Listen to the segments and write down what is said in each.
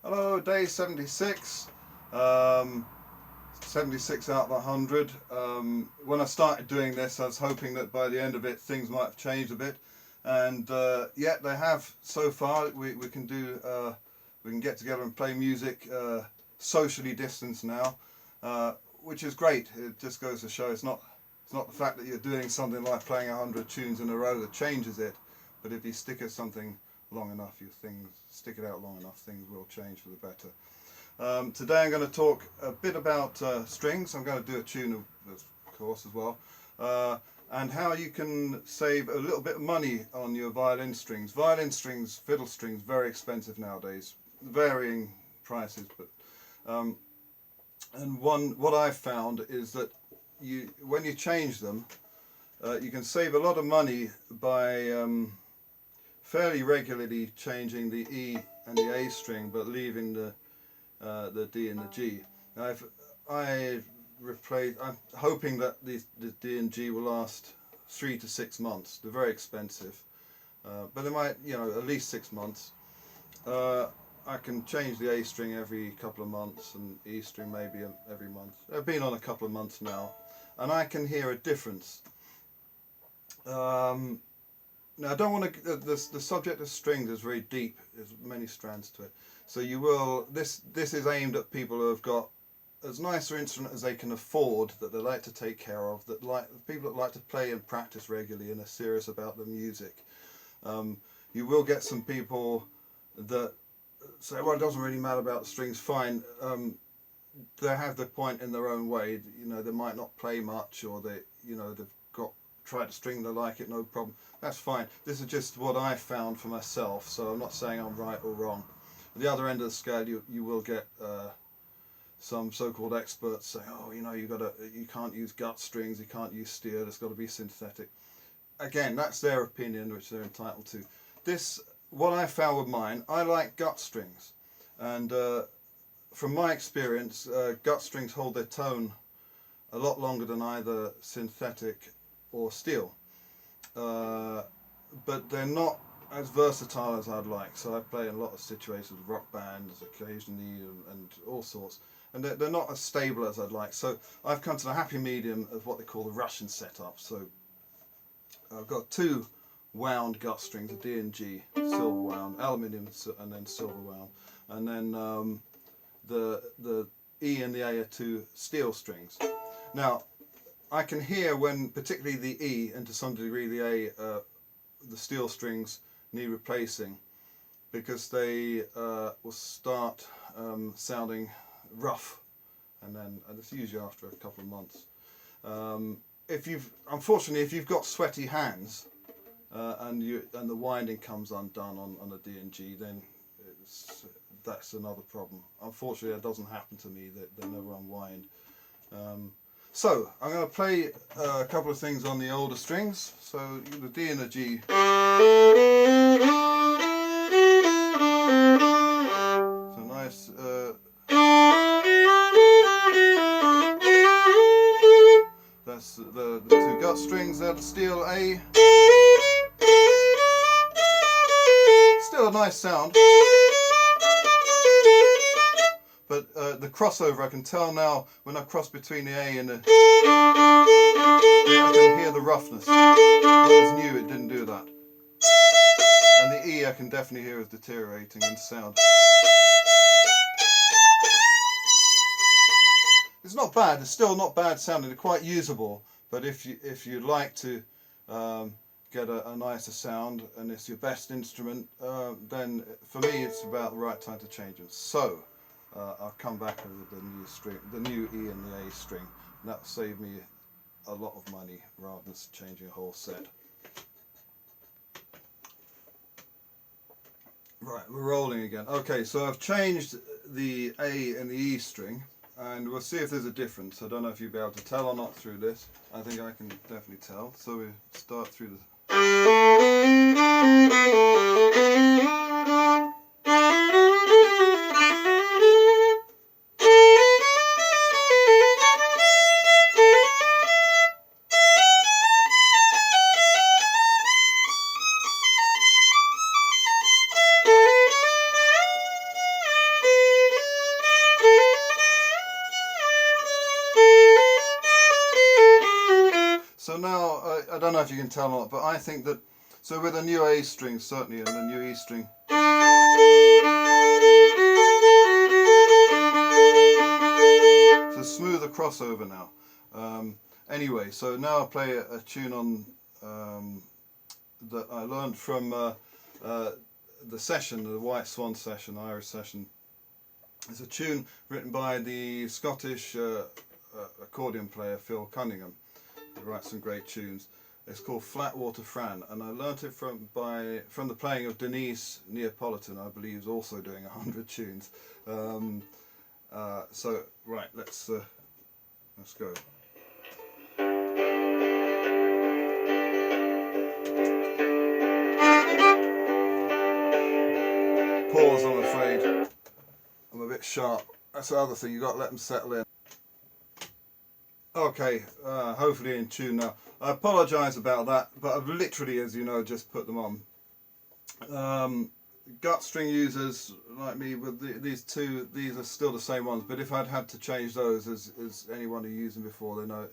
Hello, day 76. Um, 76 out of 100. When I started doing this, I was hoping that by the end of it, things might have changed a bit. And yeah, they have so far. We can do, we can get together and play music socially distanced now, which is great. It just goes to show it's not the fact that you're doing something like playing 100 tunes in a row that changes it, but if you stick at something long enough, stick it out long enough, things will change for the better. Today I'm going to talk a bit about strings. I'm going to do a tune, of course, as well, and how you can save a little bit of money on your violin strings. Violin strings, fiddle strings, very expensive nowadays, varying prices. But and what I've found is that when you change them, you can save a lot of money by fairly regularly changing the E and the A string, but leaving the D and the G. I'm hoping that the D and G will last 3 to 6 months. They're very expensive, but they might, at least 6 months. I can change the A string every couple of months and E string maybe every month. They've been on a couple of months now, and I can hear a difference. Now, I don't want to. The subject of strings is very deep. There's many strands to it. So you will. This is aimed at people who have got as nicer instrument as they can afford, that they like to take care of, people that like to play and practice regularly and are serious about the music. You will get some people that say, well, it doesn't really matter about the strings. Fine. They have the point in their own way. They might not play much, or they've got try to string they like it, no problem. That's fine. This is just what I found for myself, so I'm not saying I'm right or wrong. At the other end of the scale, you will get some so-called experts saying, oh, you can't use gut strings, you can't use steel, it's got to be synthetic. Again, that's their opinion, which they're entitled to. What I found with mine, I like gut strings, and from my experience, gut strings hold their tone a lot longer than either synthetic or steel, but they're not as versatile as I'd like. So I play in a lot of situations with rock bands occasionally and all sorts, and they're not as stable as I'd like. So I've come to the happy medium of what they call the Russian setup. So I've got two wound gut strings, a D and G, silver wound, aluminium, and then silver wound, and then the E and the A are two steel strings. Now, I can hear when, particularly the E and to some degree the A, the steel strings need replacing, because they will start sounding rough, and it's usually after a couple of months. Unfortunately, if you've got sweaty hands and the winding comes undone on a D and G, then that's another problem. Unfortunately, that doesn't happen to me. They never unwind. So I'm going to play a couple of things on the older strings. So the D and the G. So nice. That's the two gut strings there. The steel A. Still a nice sound. But the crossover, I can tell now when I cross between the A and the, I can hear the roughness. When it's new, it didn't do that. And the E, I can definitely hear is deteriorating in sound. It's not bad. It's still not bad sounding. They're quite usable. But if you'd like to get a nicer sound, and it's your best instrument, then for me it's about the right time to change them. So I'll come back with the new string, the new E and the A string, and that'll save me a lot of money rather than changing a whole set. Right, we're rolling again. Okay, so I've changed the A and the E string, and we'll see if there's a difference. I don't know if you'll be able to tell or not through this. I think I can definitely tell. So we start through the... So now, I don't know if you can tell or not, but I think that, so with a new A string, certainly, and a new E string, it's a smoother crossover now. Anyway, so now I'll play a tune on that I learned from the session, the White Swan session, Irish session. It's a tune written by the Scottish accordion player Phil Cunningham. He writes some great tunes. It's called Flatwater Fran, and I learnt it from the playing of Denise Neapolitan, I believe, is also doing 100 tunes. So right, let's go. Pause, I'm afraid. I'm a bit sharp. That's the other thing, you've got to let them settle in. Okay, hopefully in tune now. I apologise about that, but I've literally, as you know, just put them on. Gut string users like me, with these two, these are still the same ones, but if I'd had to change those, as anyone who used them before, they know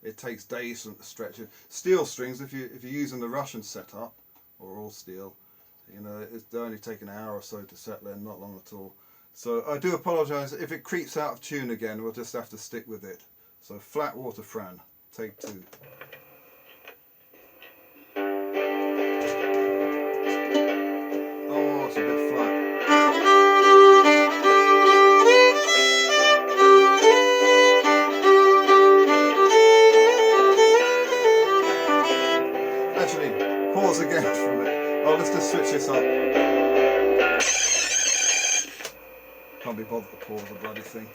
it takes days to stretch it. Steel strings, if you're using the Russian setup, or all steel, you know, they only take an hour or so to settle in, not long at all. So I do apologise if it creeps out of tune again. We'll just have to stick with it. So Flatwater Fran, take 2. Oh, it's a bit flat. Actually, pause again for a minute. Oh, let's just switch this up. Can't be bothered to pause the bloody thing.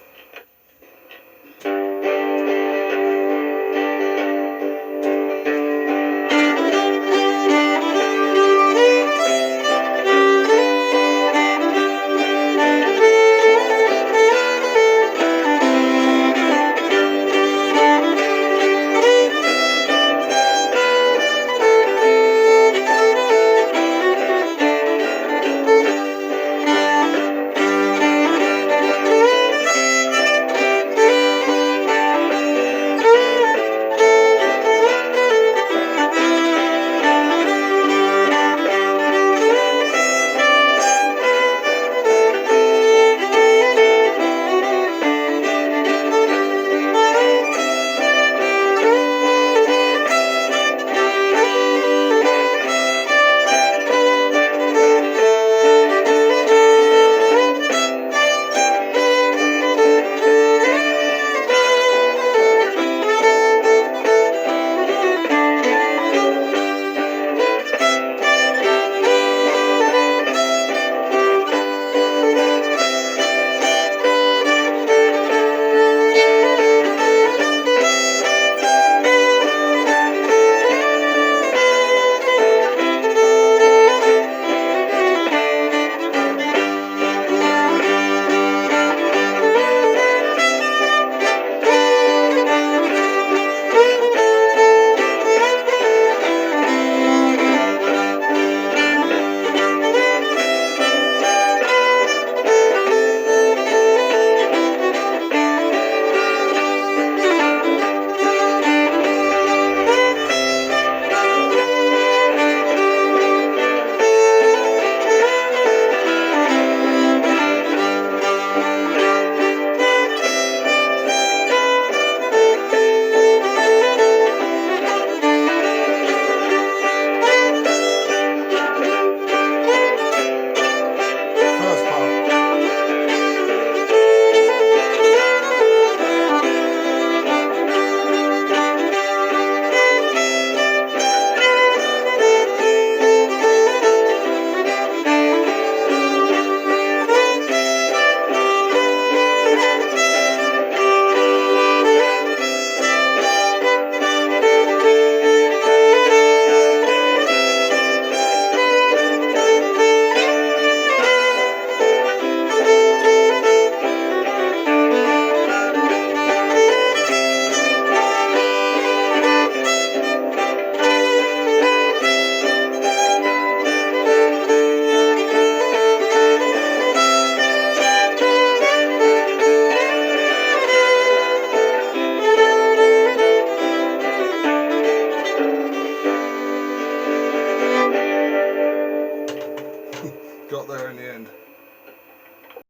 got there in the end.